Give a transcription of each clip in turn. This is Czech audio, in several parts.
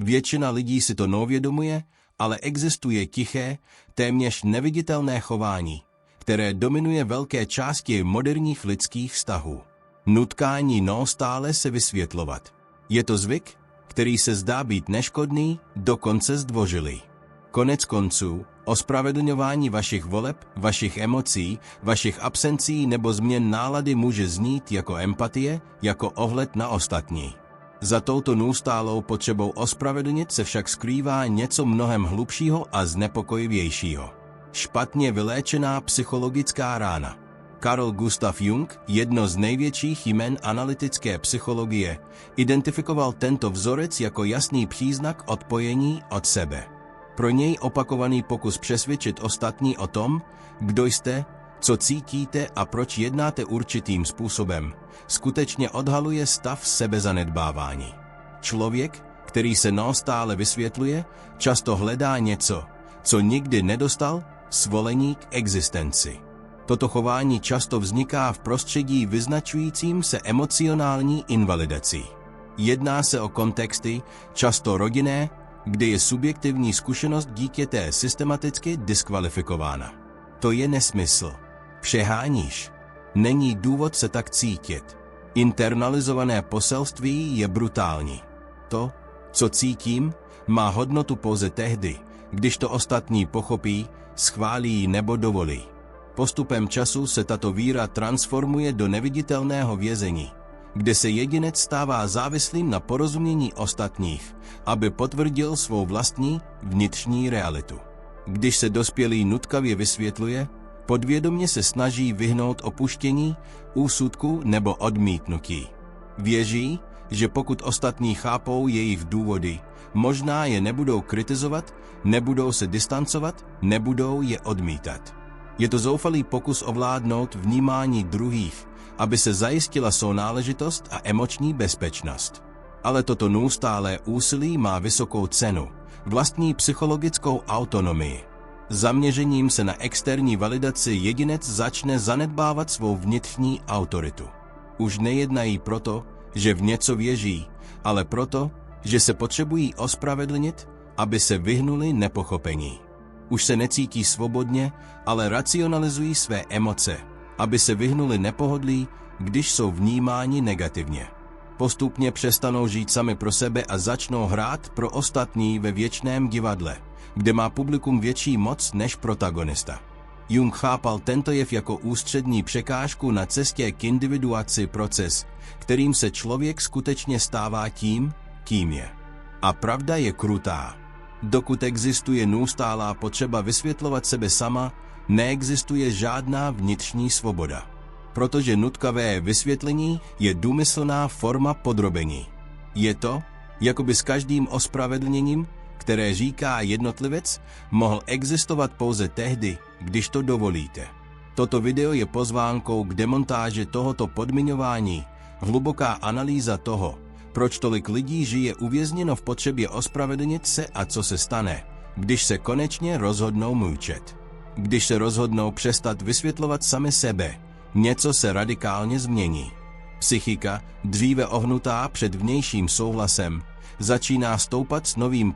Většina lidí si to neuvědomuje, ale existuje tiché, téměř neviditelné chování, které dominuje velké části moderních lidských vztahů. Nutkání neustále se vysvětlovat. Je to zvyk, který se zdá být neškodný, dokonce zdvořilý. Konec konců, ospravedlňování vašich voleb, vašich emocí, vašich absencí nebo změn nálady může znít jako empatie, jako ohled na ostatní. Za touto neustálou potřebou ospravedlnit se však skrývá něco mnohem hlubšího a znepokojivějšího. Špatně vyléčená psychologická rána. Carl Gustav Jung, jedno z největších jmen analytické psychologie, identifikoval tento vzorec jako jasný příznak odpojení od sebe. Pro něj opakovaný pokus přesvědčit ostatní o tom, kdo jste, co cítíte a proč jednáte určitým způsobem, skutečně odhaluje stav sebezanedbávání. Člověk, který se neustále vysvětluje, často hledá něco, co nikdy nedostal, svolení k existenci. Toto chování často vzniká v prostředí vyznačujícím se emocionální invalidací. Jedná se o kontexty, často rodinné, kdy je subjektivní zkušenost dítěte systematicky diskvalifikována. To je nesmysl. Přeháníš. Není důvod se tak cítit. Internalizované poselství je brutální. To, co cítím, má hodnotu pouze tehdy, když to ostatní pochopí, schválí nebo dovolí. Postupem času se tato víra transformuje do neviditelného vězení, kde se jedinec stává závislým na porozumění ostatních, aby potvrdil svou vlastní vnitřní realitu. Když se dospělý nutkavě vysvětluje, podvědomě se snaží vyhnout opuštění, úsudku nebo odmítnutí. Věří, že pokud ostatní chápou jejich důvody, možná je nebudou kritizovat, nebudou se distancovat, nebudou je odmítat. Je to zoufalý pokus ovládnout vnímání druhých, aby se zajistila sounáležitost a emoční bezpečnost. Ale toto neustálé úsilí má vysokou cenu, vlastní psychologickou autonomii. Zaměřením se na externí validaci jedinec začne zanedbávat svou vnitřní autoritu. Už nejednají proto, že v něco věří, ale proto, že se potřebují ospravedlnit, aby se vyhnuli nepochopení. Už se necítí svobodně, ale racionalizují své emoce, aby se vyhnuli nepohodlí, když jsou vnímáni negativně. Postupně přestanou žít sami pro sebe a začnou hrát pro ostatní ve věčném divadle, kde má publikum větší moc než protagonista. Jung chápal tento jev jako ústřední překážku na cestě k individuaci, proces, kterým se člověk skutečně stává tím, kým je. A pravda je krutá. Dokud existuje neustálá potřeba vysvětlovat sebe sama, neexistuje žádná vnitřní svoboda. Protože nutkavé vysvětlení je důmyslná forma podrobení. Je to, jako by s každým ospravedlněním, které říká jednotlivec, mohl existovat pouze tehdy, když to dovolíte. Toto video je pozvánkou k demontáži tohoto podmiňování, hluboká analýza toho, proč tolik lidí žije uvězněno v potřebě ospravedlnit se a co se stane, když se konečně rozhodnou mlčet. Když se rozhodnou přestat vysvětlovat sami sebe, něco se radikálně změní. Psychika, dříve ohnutá před vnějším souhlasem, začíná stoupat s novým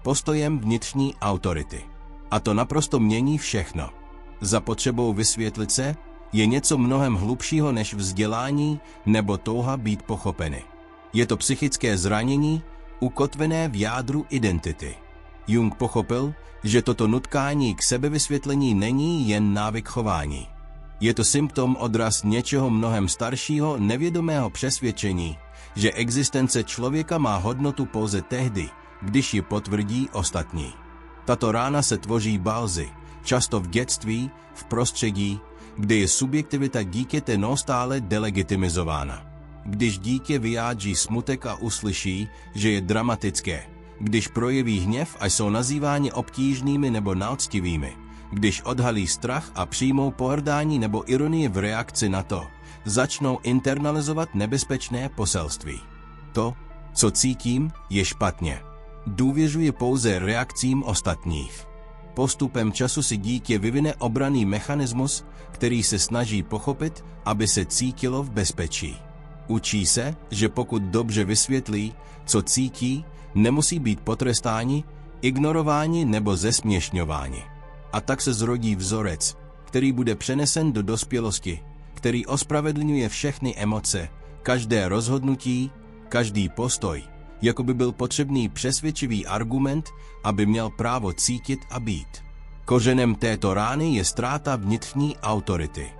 postojem vnitřní autority. A to naprosto mění všechno. Za potřebou vysvětlit se je něco mnohem hlubšího než vzdělání nebo touha být pochopeny. Je to psychické zranění, ukotvené v jádru identity. Jung pochopil, že toto nutkání k sebevysvětlení není jen návyk chování. Je to symptom, odraz něčeho mnohem staršího, nevědomého přesvědčení, že existence člověka má hodnotu pouze tehdy, když ji potvrdí ostatní. Tato rána se tvoří balzy, často v dětství, v prostředí, kde je subjektivita dítěte neustále delegitimizována. Když dítě vyjádří smutek a uslyší, že je dramatické, když projeví hněv a jsou nazýváni obtížnými nebo neúctivými, když odhalí strach a přijmou pohrdání nebo ironii v reakci na to, začnou internalizovat nebezpečné poselství. To, co cítím, je špatně. Důvěřuji pouze reakcím ostatních. Postupem času si dítě vyvine obranný mechanismus, který se snaží pochopit, aby se cítilo v bezpečí. Učí se, že pokud dobře vysvětlí, co cítí, nemusí být potrestáni, ignorováni nebo zesměšňováni. A tak se zrodí vzorec, který bude přenesen do dospělosti, který ospravedlňuje všechny emoce, každé rozhodnutí, každý postoj, jako by byl potřebný přesvědčivý argument, aby měl právo cítit a být. Kořenem této rány je ztráta vnitřní autority.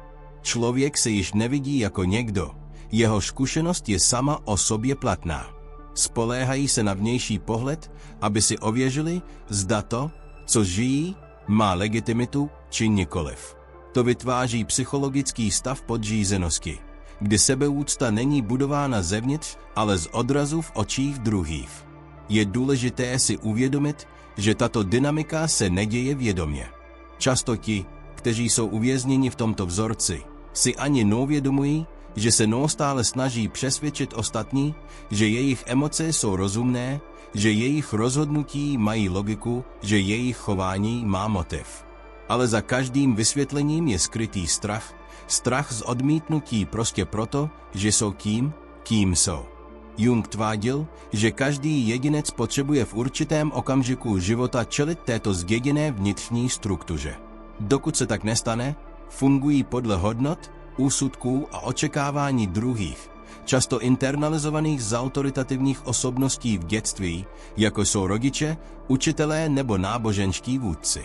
Člověk se již nevidí jako někdo, jeho zkušenost je sama o sobě platná. Spoléhají se na vnější pohled, aby si ověřili, zda to, co žijí, má legitimitu či nikoliv. To vytváří psychologický stav podřízenosti, kdy sebeúcta není budována zevnitř, ale z odrazu v očích druhých. Je důležité si uvědomit, že tato dynamika se neděje vědomě. Často ti, kteří jsou uvězněni v tomto vzorci, si ani neuvědomují, že se neustále snaží přesvědčit ostatní, že jejich emoce jsou rozumné, že jejich rozhodnutí mají logiku, že jejich chování má motiv. Ale za každým vysvětlením je skrytý strach, strach z odmítnutí prostě proto, že jsou tím, kým jsou. Jung tvrdil, že každý jedinec potřebuje v určitém okamžiku života čelit této zděděné vnitřní struktuře. Dokud se tak nestane, fungují podle hodnot, úsudků a očekávání druhých, často internalizovaných z autoritativních osobností v dětství, jako jsou rodiče, učitelé nebo náboženští vůdci.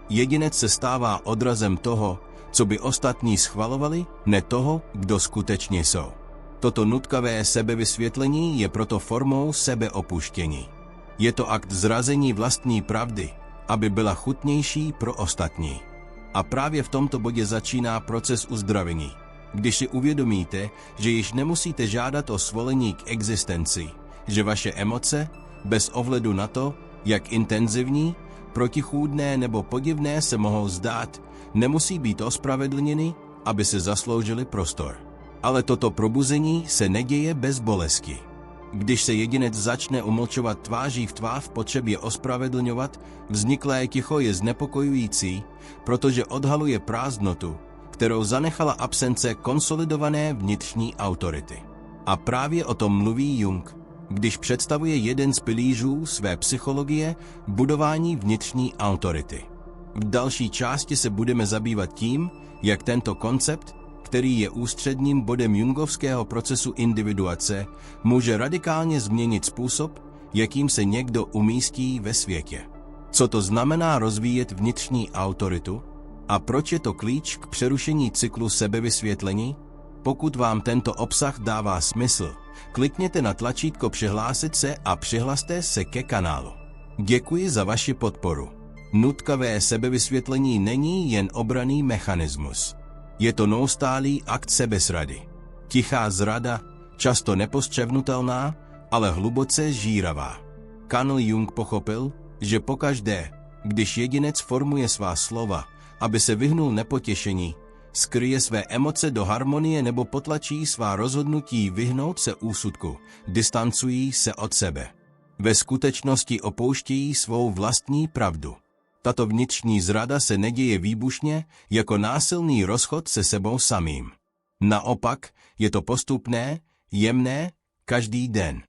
Jedinec se stává odrazem toho, co by ostatní schvalovali, ne toho, kdo skutečně jsou. Toto nutkavé sebevysvětlení je proto formou sebeopuštění. Je to akt zrazení vlastní pravdy, aby byla chutnější pro ostatní. A právě v tomto bodě začíná proces uzdravení. Když si uvědomíte, že již nemusíte žádat o svolení k existenci, že vaše emoce, bez ohledu na to, jak intenzivní, protichůdné nebo podivné se mohou zdát, nemusí být ospravedlněny, aby se zasloužili prostor. Ale toto probuzení se neděje bez bolesti. Když se jedinec začne umlčovat tváří v tvář v potřebě ospravedlňovat, vzniklé ticho je znepokojující, protože odhaluje prázdnotu, kterou zanechala absence konsolidované vnitřní autority. A právě o tom mluví Jung, když představuje jeden z pilířů své psychologie budování vnitřní autority. V další části se budeme zabývat tím, jak tento koncept, který je ústředním bodem jungovského procesu individuace, může radikálně změnit způsob, jakým se někdo umístí ve světě. Co to znamená rozvíjet vnitřní autoritu? A proč je to klíč k přerušení cyklu sebevysvětlení? Pokud vám tento obsah dává smysl, klikněte na tlačítko přihlásit se a přihlaste se ke kanálu. Děkuji za vaši podporu. Nutkavé sebevysvětlení není jen obranný mechanismus. Je to neustálý akt sebezrady. Tichá zrada, často nepostřebnutelná, ale hluboce žíravá. Carl Jung pochopil, že pokaždé, když jedinec formuje svá slova, aby se vyhnul nepotěšení, skryje své emoce do harmonie nebo potlačí svá rozhodnutí vyhnout se úsudku, distancují se od sebe. Ve skutečnosti opouštějí svou vlastní pravdu. Tato vnitřní zrada se neděje výbušně jako násilný rozchod se sebou samým. Naopak je to postupné, jemné, každý den.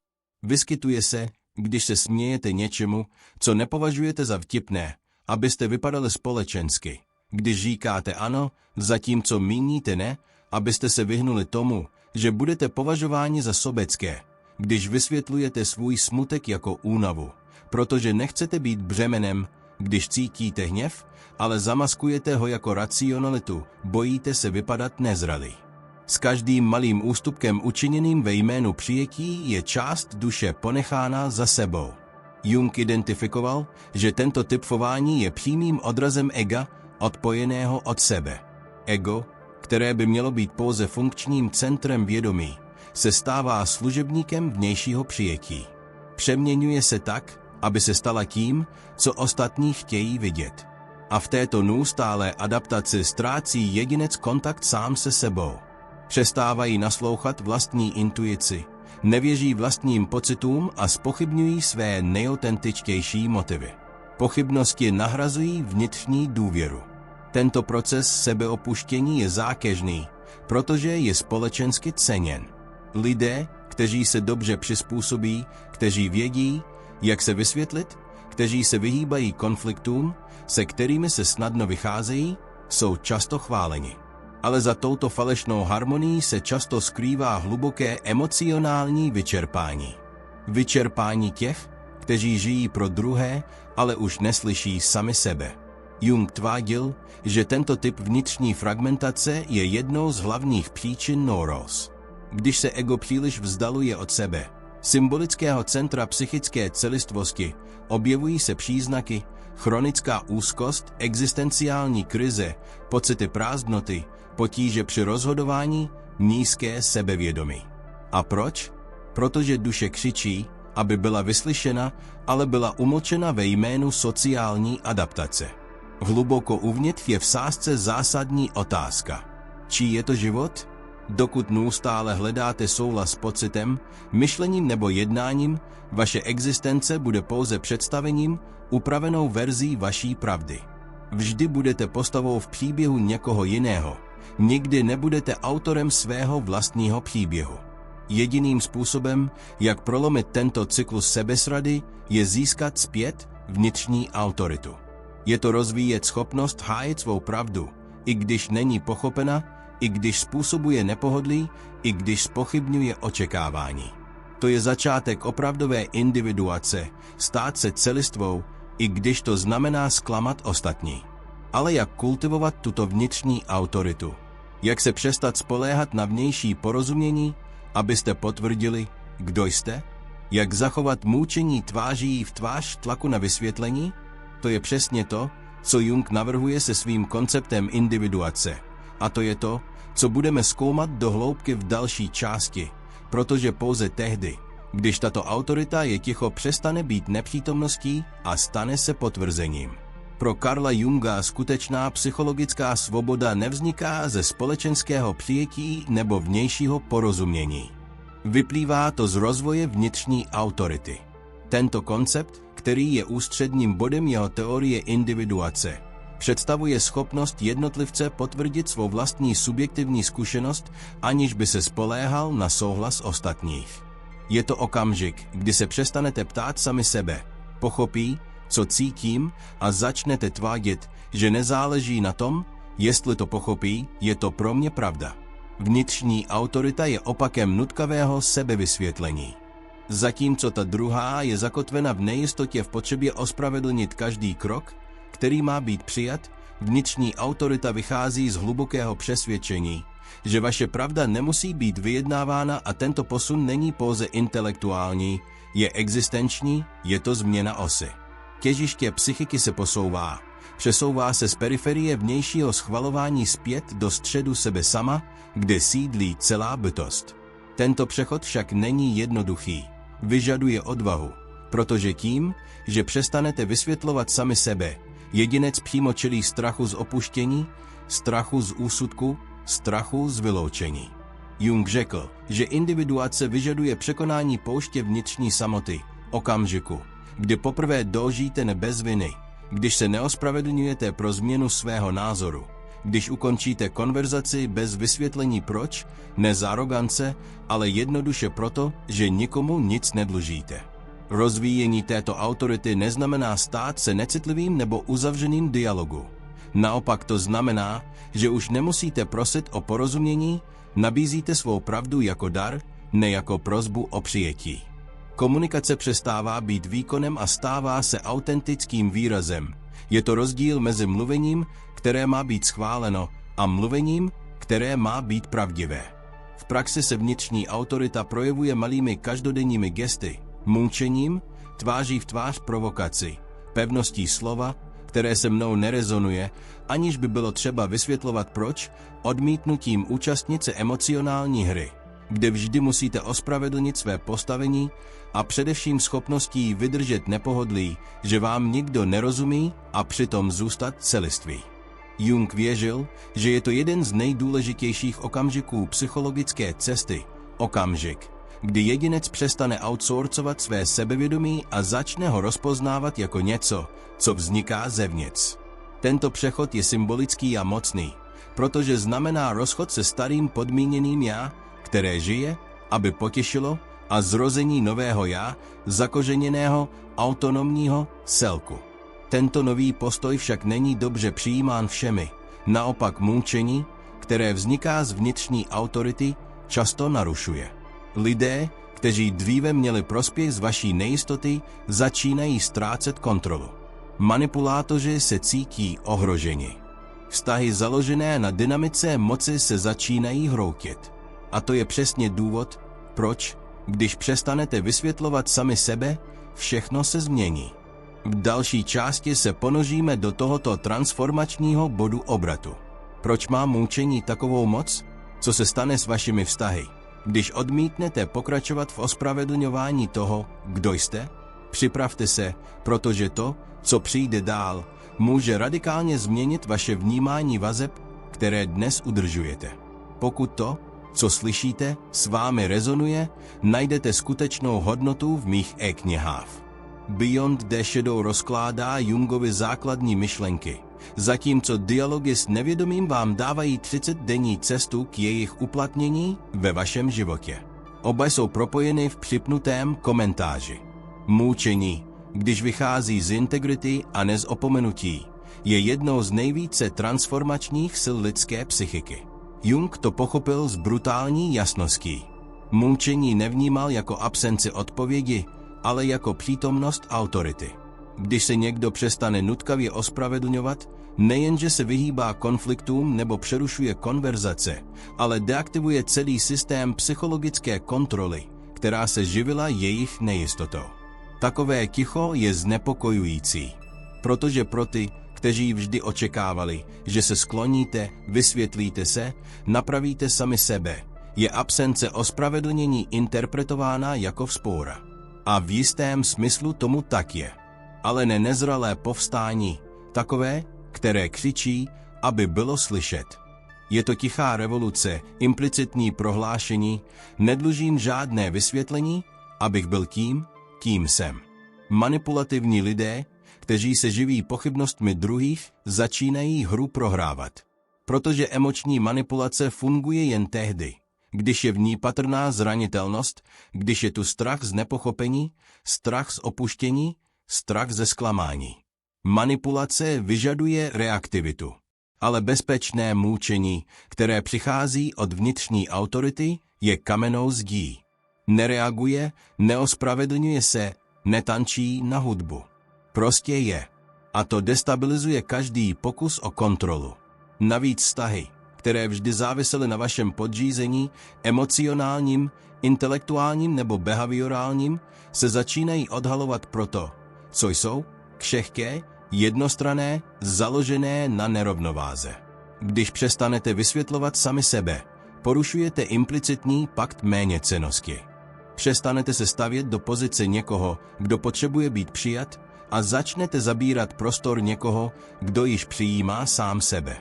Vyskytuje se, když se smějete něčemu, co nepovažujete za vtipné, abyste vypadali společensky. Když říkáte ano, zatímco míníte ne, abyste se vyhnuli tomu, že budete považováni za sobecké. Když vysvětlujete svůj smutek jako únavu, protože nechcete být břemenem, když cítíte hněv, ale zamaskujete ho jako racionalitu, bojíte se vypadat nezralý. S každým malým ústupkem učiněným ve jménu přijetí je část duše ponechána za sebou. Jung identifikoval, že tento typ chování je přímým odrazem ega, odpojeného od sebe. Ego, které by mělo být pouze funkčním centrem vědomí, se stává služebníkem vnějšího přijetí. Přeměňuje se tak, aby se stala tím, co ostatní chtějí vidět. A v této neustálé adaptaci ztrácí jedinec kontakt sám se sebou. Přestávají naslouchat vlastní intuici, nevěří vlastním pocitům a zpochybňují své nejautentičtější motivy. Pochybnosti nahrazují vnitřní důvěru. Tento proces sebeopuštění je zákeřný, protože je společensky ceněn. Lidé, kteří se dobře přizpůsobí, kteří vědí, jak se vysvětlit, kteří se vyhýbají konfliktům, se kterými se snadno vycházejí, jsou často chváleni. Ale za touto falešnou harmonií se často skrývá hluboké emocionální vyčerpání. Vyčerpání těch, kteří žijí pro druhé, ale už neslyší sami sebe. Jung tvrdil, že tento typ vnitřní fragmentace je jednou z hlavních příčin nóróz. Když se ego příliš vzdaluje od sebe, symbolického centra psychické celistvosti, objevují se příznaky, chronická úzkost, existenciální krize, pocity prázdnoty, potíže při rozhodování, nízké sebevědomí. A proč? Protože duše křičí, aby byla vyslyšena, ale byla umlčena ve jménu sociální adaptace. Hluboko uvnitř je v sázce zásadní otázka. Čí je to život? Dokud neustále hledáte souhlas s pocitem, myšlením nebo jednáním, vaše existence bude pouze představením, upravenou verzí vaší pravdy. Vždy budete postavou v příběhu někoho jiného. Nikdy nebudete autorem svého vlastního příběhu. Jediným způsobem, jak prolomit tento cyklus sebezrady, je získat zpět vnitřní autoritu. Je to rozvíjet schopnost hájit svou pravdu, i když není pochopena, i když způsobuje nepohodlí, i když zpochybňuje očekávání. To je začátek opravdové individuace, stát se celistvou, i když to znamená zklamat ostatní. Ale jak kultivovat tuto vnitřní autoritu? Jak se přestat spoléhat na vnější porozumění, abyste potvrdili, kdo jste? Jak zachovat mučení tváří v tvář tlaku na vysvětlení? To je přesně to, co Jung navrhuje se svým konceptem individuace. A to je to, co budeme zkoumat do hloubky v další části, protože pouze tehdy, když tato autorita je ticho, přestane být nepřítomností a stane se potvrzením. Pro Carla Junga skutečná psychologická svoboda nevzniká ze společenského přijetí nebo vnějšího porozumění. Vyplývá to z rozvoje vnitřní autority. Tento koncept, který je ústředním bodem jeho teorie individuace, představuje schopnost jednotlivce potvrdit svou vlastní subjektivní zkušenost, aniž by se spoléhal na souhlas ostatních. Je to okamžik, kdy se přestanete ptát sami sebe, pochopí, co cítím, a začnete tvrdit, že nezáleží na tom, jestli to pochopí, je to pro mě pravda. Vnitřní autorita je opakem nutkavého sebevysvětlení. Zatímco ta druhá je zakotvena v nejistotě v potřebě ospravedlnit každý krok, který má být přijat, vnitřní autorita vychází z hlubokého přesvědčení, že vaše pravda nemusí být vyjednávána a tento posun není pouze intelektuální, je existenční, je to změna osy. Těžiště psychiky se přesouvá se z periferie vnějšího schvalování zpět do středu sebe sama, kde sídlí celá bytost. Tento přechod však není jednoduchý, vyžaduje odvahu, protože tím, že přestanete vysvětlovat sami sebe, jedinec přímo čelí strachu z opuštění, strachu z úsudku, strachu z vyloučení. Jung řekl, že individuace vyžaduje překonání pouště vnitřní samoty, okamžiku, kdy poprvé dožijete bez viny, když se neospravedlňujete pro změnu svého názoru, když ukončíte konverzaci bez vysvětlení proč, ne z arogance, ale jednoduše proto, že nikomu nic nedlužíte. Rozvíjení této autority neznamená stát se necitlivým nebo uzavřeným dialogu. Naopak to znamená, že už nemusíte prosit o porozumění, nabízíte svou pravdu jako dar, ne jako prosbu o přijetí. Komunikace přestává být výkonem a stává se autentickým výrazem. Je to rozdíl mezi mluvením, které má být schváleno, a mluvením, které má být pravdivé. V praxi se vnitřní autorita projevuje malými každodenními gesty, mučením, tváří v tvář provokaci, pevností slova, které se mnou nerezonuje, aniž by bylo třeba vysvětlovat proč, odmítnutím účastnit se emocionální hry, kde vždy musíte ospravedlnit své postavení, a především schopností vydržet nepohodlí, že vám nikdo nerozumí, a přitom zůstat celiství. Jung věřil, že je to jeden z nejdůležitějších okamžiků psychologické cesty, okamžik, kdy jedinec přestane outsourcovat své sebevědomí a začne ho rozpoznávat jako něco, co vzniká zevnitř. Tento přechod je symbolický a mocný, protože znamená rozchod se starým podmíněným já, které žije, aby potěšilo, a zrození nového já, zakořeněného, autonomního celku. Tento nový postoj však není dobře přijímán všemi, naopak mučení, které vzniká z vnitřní autority, často narušuje. Lidé, kteří dříve měli prospěch z vaší nejistoty, začínají ztrácet kontrolu. Manipulátoři se cítí ohroženi. Vztahy založené na dynamice moci se začínají hroutit. A to je přesně důvod, proč, když přestanete vysvětlovat sami sebe, všechno se změní. V další části se ponoříme do tohoto transformačního bodu obratu. Proč má mučení takovou moc? Co se stane s vašimi vztahy, když odmítnete pokračovat v ospravedlňování toho, kdo jste? Připravte se, protože to, co přijde dál, může radikálně změnit vaše vnímání vazeb, které dnes udržujete. Pokud to, co slyšíte, s vámi rezonuje, najdete skutečnou hodnotu v mých e-knihách. Beyond the Shadow rozkládá Jungovy základní myšlenky, zatímco dialogy s nevědomým vám dávají 30denní cestu k jejich uplatnění ve vašem životě. Oba jsou propojeny v připnutém komentáři. Mučení, když vychází z integrity a ne z opomenutí, je jednou z nejvíce transformačních sil lidské psychiky. Jung to pochopil s brutální jasností. Mučení nevnímal jako absenci odpovědi, ale jako přítomnost autority. Když se někdo přestane nutkavě ospravedlňovat, nejenže se vyhýbá konfliktům nebo přerušuje konverzace, ale deaktivuje celý systém psychologické kontroly, která se živila jejich nejistotou. Takové ticho je znepokojující, protože pro ty, kteří vždy očekávali, že se skloníte, vysvětlíte se, napravíte sami sebe, je absence ospravedlnění interpretována jako vzpoura. A v jistém smyslu tomu tak je. Ale ne nezralé povstání, takové, které křičí, aby bylo slyšet. Je to tichá revoluce, implicitní prohlášení, nedlužím žádné vysvětlení, abych byl tím, kým jsem. Manipulativní lidé, kteří se živí pochybnostmi druhých, začínají hru prohrávat. Protože emoční manipulace funguje jen tehdy, když je v ní patrná zranitelnost, když je tu strach z nepochopení, strach z opuštění, strach ze zklamání. Manipulace vyžaduje reaktivitu, ale bezpečné mučení, které přichází od vnitřní autority, je kamennou zdí. Nereaguje, neospravedlňuje se, netančí na hudbu. Prostě je. A to destabilizuje každý pokus o kontrolu. Navíc vztahy, které vždy závisely na vašem podřízení, emocionálním, intelektuálním nebo behaviorálním, se začínají odhalovat proto, co jsou křehké, jednostranné, založené na nerovnováze. Když přestanete vysvětlovat sami sebe, porušujete implicitní pakt méněcennosti. Přestanete se stavět do pozice někoho, kdo potřebuje být přijat, a začnete zabírat prostor někoho, kdo již přijímá sám sebe.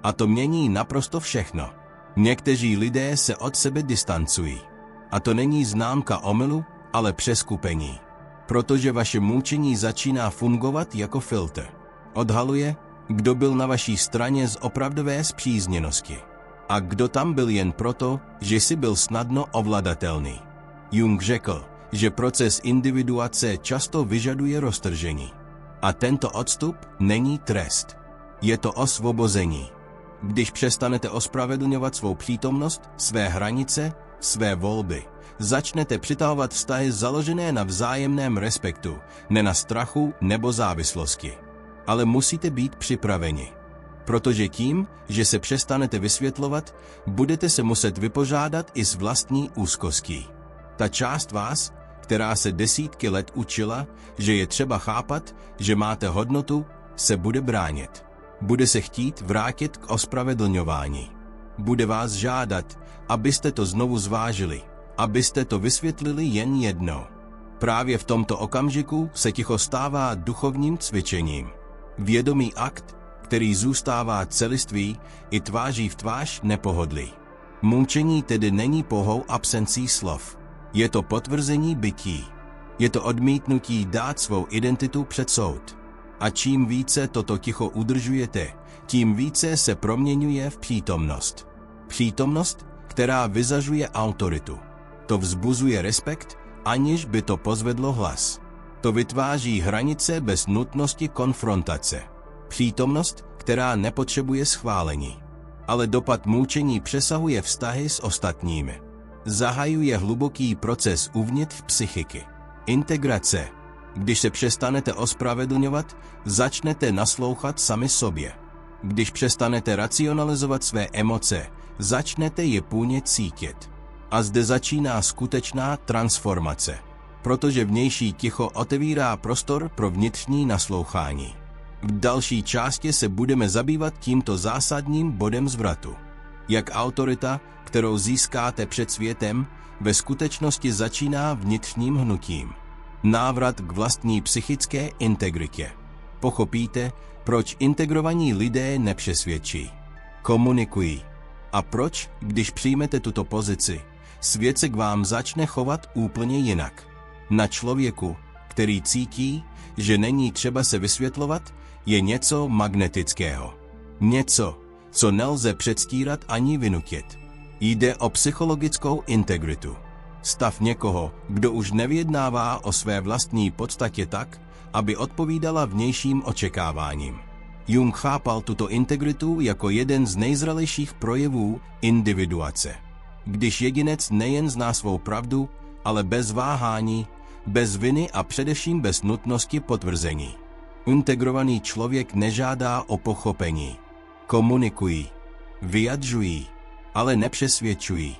A to mění naprosto všechno. Někteří lidé se od sebe distancují. A to není známka omylu, ale přeskupení. Protože vaše mučení začíná fungovat jako filtr. Odhaluje, kdo byl na vaší straně z opravdové spřízněnosti. A kdo tam byl jen proto, že si byl snadno ovladatelný. Jung řekl, že proces individuace často vyžaduje roztržení. A tento odstup není trest. Je to osvobození. Když přestanete ospravedlňovat svou přítomnost, své hranice, své volby, začnete přitahovat vztahy založené na vzájemném respektu, ne na strachu nebo závislosti. Ale musíte být připraveni. Protože tím, že se přestanete vysvětlovat, budete se muset vypořádat i s vlastní úzkostí. Ta část vás, která se desítky let učila, že je třeba chápat, že máte hodnotu, se bude bránit. Bude se chtít vrátit k ospravedlňování. Bude vás žádat, abyste to znovu zvážili, abyste to vysvětlili jen jednou. Právě v tomto okamžiku se ticho stává duchovním cvičením. Vědomý akt, který zůstává celistvý i tváří v tvář nepohodlí. Mučení tedy není pouhou absencí slov. Je to potvrzení bytí. Je to odmítnutí dát svou identitu před soud. A čím více toto ticho udržujete, tím více se proměňuje v přítomnost. Přítomnost, která vyzařuje autoritu. To vzbuzuje respekt, aniž by to pozvedlo hlas. To vytváří hranice bez nutnosti konfrontace. Přítomnost, která nepotřebuje schválení. Ale dopad mučení přesahuje vztahy s ostatními. Zahajuje hluboký proces uvnitř psychiky. Integrace. Když se přestanete ospravedlňovat, začnete naslouchat sami sobě. Když přestanete racionalizovat své emoce, začnete je plně cítit. A zde začíná skutečná transformace. Protože vnější ticho otevírá prostor pro vnitřní naslouchání. V další části se budeme zabývat tímto zásadním bodem zvratu. Jak autorita, kterou získáte před světem, ve skutečnosti začíná vnitřním hnutím. Návrat k vlastní psychické integritě. Pochopíte, proč integrovaní lidé nepřesvědčí. Komunikují. A proč, když přijmete tuto pozici, svět se k vám začne chovat úplně jinak. Na člověku, který cítí, že není třeba se vysvětlovat, je něco magnetického. Něco, co nelze předstírat ani vynutit. Jde o psychologickou integritu. Stav někoho, kdo už nevyjednává o své vlastní podstatě tak, aby odpovídala vnějším očekáváním. Jung chápal tuto integritu jako jeden z nejzralejších projevů individuace. Když jedinec nejen zná svou pravdu, ale bez váhání, bez viny a především bez nutnosti potvrzení. Integrovaný člověk nežádá o pochopení. Komunikují, vyjadřují, ale nepřesvědčují,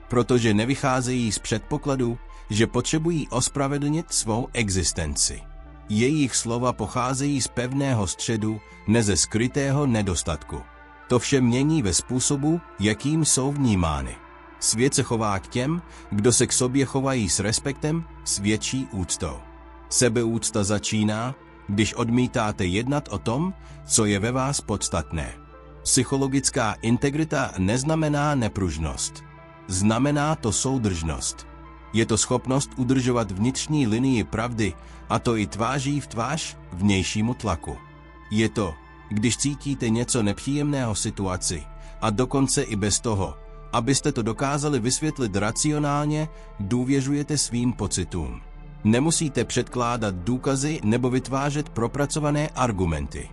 protože nevycházejí z předpokladu, že potřebují ospravedlnit svou existenci. Jejich slova pocházejí z pevného středu, ne ze skrytého nedostatku. To vše mění ve způsobu, jakým jsou vnímány. Svět se chová k těm, kdo se k sobě chovají s respektem, s větší úctou. Sebeúcta začíná, když odmítáte jednat o tom, co je ve vás podstatné. Psychologická integrita neznamená nepružnost. Znamená to soudržnost. Je to schopnost udržovat vnitřní linii pravdy, a to i tváří v tvář vnějšímu tlaku. Je to, když cítíte něco nepříjemného situaci, a dokonce i bez toho, abyste to dokázali vysvětlit racionálně, důvěřujete svým pocitům. Nemusíte předkládat důkazy nebo vytvářet propracované argumenty.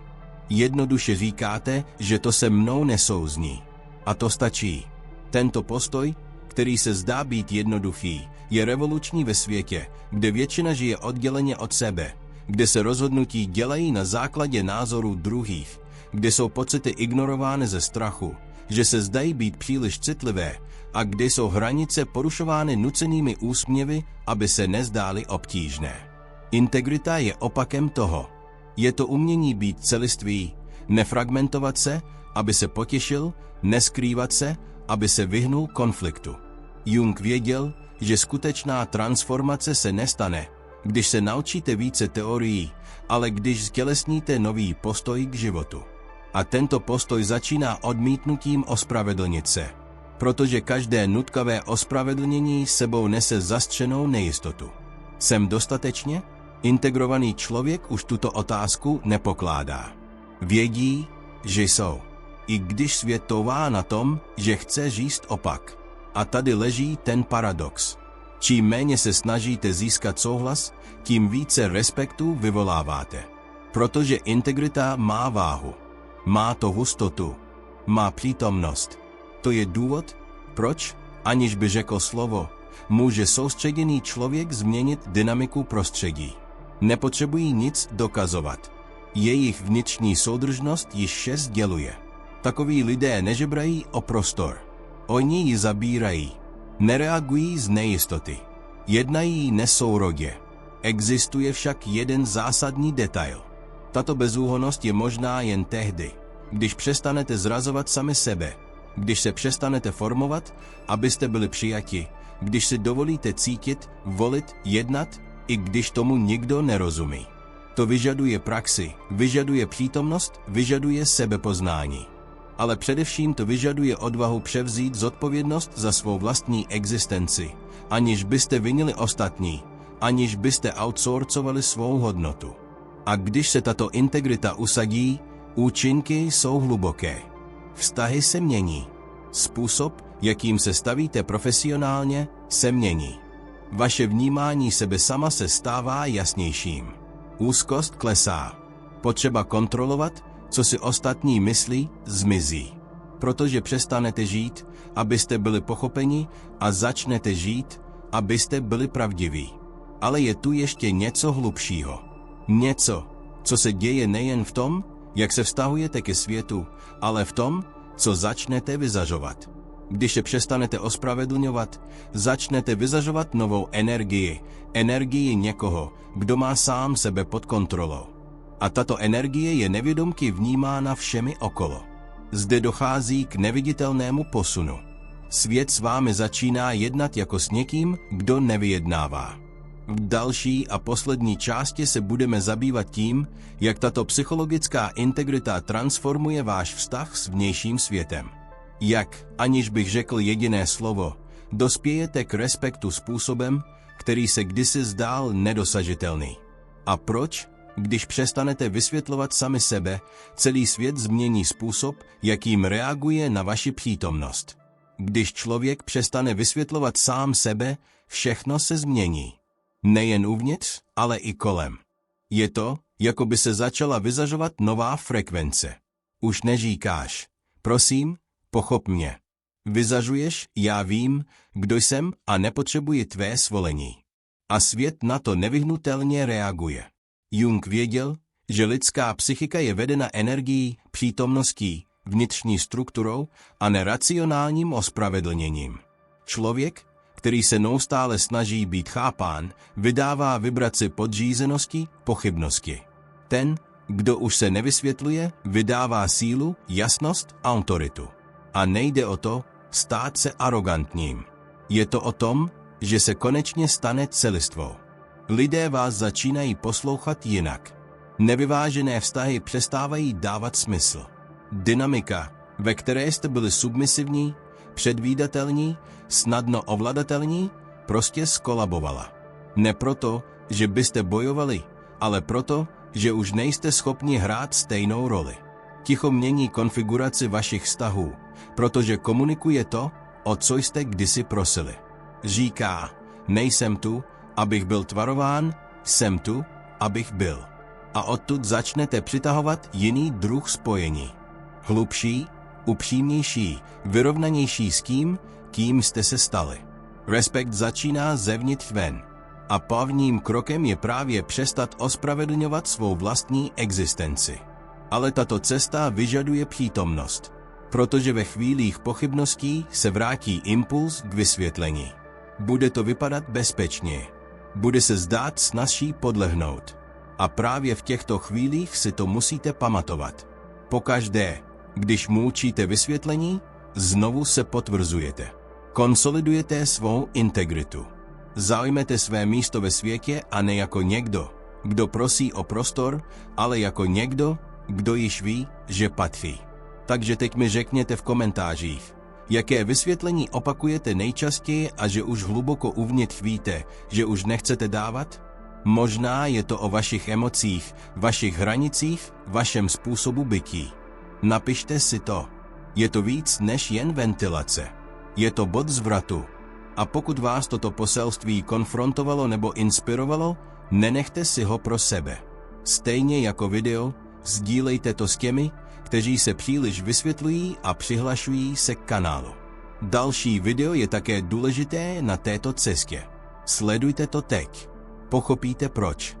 Jednoduše říkáte, že to se mnou nesouzní. A to stačí. Tento postoj, který se zdá být jednoduchý, je revoluční ve světě, kde většina žije odděleně od sebe, kde se rozhodnutí dělají na základě názorů druhých, kde jsou pocity ignorovány ze strachu, že se zdají být příliš citlivé a kde jsou hranice porušovány nucenými úsměvy, aby se nezdály obtížné. Integrita je opakem toho. Je to umění být celistvý, nefragmentovat se, aby se potěšil, neskrývat se, aby se vyhnul konfliktu. Jung věděl, že skutečná transformace se nestane, když se naučíte více teorií, ale když ztělesníte nový postoj k životu. A tento postoj začíná odmítnutím ospravedlnit se, protože každé nutkavé ospravedlnění sebou nese zastřenou nejistotu. Jsem dostatečně? Integrovaný člověk už tuto otázku nepokládá. Vědí, že jsou. I když svět touvá na tom, že chce říct opak. A tady leží ten paradox. Čím méně se snažíte získat souhlas, tím více respektu vyvoláváte. Protože integrita má váhu. Má to hustotu. Má přítomnost. To je důvod, proč, aniž by řekl slovo, může soustředěný člověk změnit dynamiku prostředí. Nepotřebují nic dokazovat. Jejich vnitřní soudržnost již vše sděluje. Takoví lidé nežebrají o prostor. Oni ji zabírají. Nereagují z nejistoty. Jednají nesourodě. Existuje však jeden zásadní detail. Tato bezúhonnost je možná jen tehdy, když přestanete zrazovat sami sebe, když se přestanete formovat, abyste byli přijati, když si dovolíte cítit, volit, jednat, i když tomu nikdo nerozumí. To vyžaduje praxi, vyžaduje přítomnost, vyžaduje sebepoznání. Ale především to vyžaduje odvahu převzít zodpovědnost za svou vlastní existenci, aniž byste vinili ostatní, aniž byste outsourcovali svou hodnotu. A když se tato integrita usadí, účinky jsou hluboké. Vztahy se mění. Způsob, jakým se stavíte profesionálně, se mění. Vaše vnímání sebe sama se stává jasnějším. Úzkost klesá. Potřeba kontrolovat, co si ostatní myslí, zmizí. Protože přestanete žít, abyste byli pochopeni, a začnete žít, abyste byli pravdiví. Ale je tu ještě něco hlubšího. Něco, co se děje nejen v tom, jak se vztahujete ke světu, ale v tom, co začnete vyzařovat. Když se přestanete ospravedlňovat, začnete vyzařovat novou energii někoho, kdo má sám sebe pod kontrolou. A tato energie je nevědomky vnímána všemi okolo. Zde dochází k neviditelnému posunu. Svět s vámi začíná jednat jako s někým, kdo nevyjednává. V další a poslední části se budeme zabývat tím, jak tato psychologická integrita transformuje váš vztah s vnějším světem. Jak, aniž bych řekl jediné slovo, dospějete k respektu způsobem, který se kdysi zdál nedosažitelný. A proč, když přestanete vysvětlovat sami sebe, celý svět změní způsob, jakým reaguje na vaši přítomnost. Když člověk přestane vysvětlovat sám sebe, všechno se změní. Nejen uvnitř, ale i kolem. Je to, jako by se začala vyzařovat nová frekvence. Už neříkáš, prosím, pochop mě. Vyzařuješ, já vím, kdo jsem a nepotřebuji tvé svolení. A svět na to nevyhnutelně reaguje. Jung věděl, že lidská psychika je vedena energií, přítomností, vnitřní strukturou a neracionálním ospravedlněním. Člověk, který se neustále snaží být chápán, vydává vibraci podřízenosti, pochybnosti. Ten, kdo už se nevysvětluje, vydává sílu, jasnost a autoritu. A nejde o to, stát se arrogantním. Je to o tom, že se konečně stane celistvou. Lidé vás začínají poslouchat jinak. Nevyvážené vztahy přestávají dávat smysl. Dynamika, ve které jste byli submisivní, předvídatelní, snadno ovladatelní, prostě skolabovala. Ne proto, že byste bojovali, ale proto, že už nejste schopni hrát stejnou roli. Ticho mění konfiguraci vašich vztahů, protože komunikuje to, o co jste kdysi prosili. Říká, nejsem tu, abych byl tvarován, jsem tu, abych byl. A odtud začnete přitahovat jiný druh spojení. Hlubší, upřímnější, vyrovnanější s tím, kým jste se stali. Respekt začíná zevnitř ven. A prvním krokem je právě přestat ospravedlňovat svou vlastní existenci. Ale tato cesta vyžaduje přítomnost. Protože ve chvílích pochybností se vrátí impuls k vysvětlení. Bude to vypadat bezpečně. Bude se zdát snazší podlehnout. A právě v těchto chvílích si to musíte pamatovat. Pokaždé, když mlčíte vysvětlení, znovu se potvrzujete. Konsolidujete svou integritu. Zaujmete své místo ve světě a ne jako někdo, kdo prosí o prostor, ale jako někdo, kdo již ví, že patří. Takže teď mi řekněte v komentářích, jaké vysvětlení opakujete nejčastěji a že už hluboko uvnitř víte, že už nechcete dávat? Možná je to o vašich emocích, vašich hranicích, vašem způsobu bytí. Napište si to. Je to víc než jen ventilace. Je to bod zvratu. A pokud vás toto poselství konfrontovalo nebo inspirovalo, nenechte si ho pro sebe. Stejně jako video, sdílejte to s těmi, kteří se příliš vysvětlují a přihlašují se k kanálu. Další video je také důležité na této cestě. Sledujte to teď. Pochopíte proč.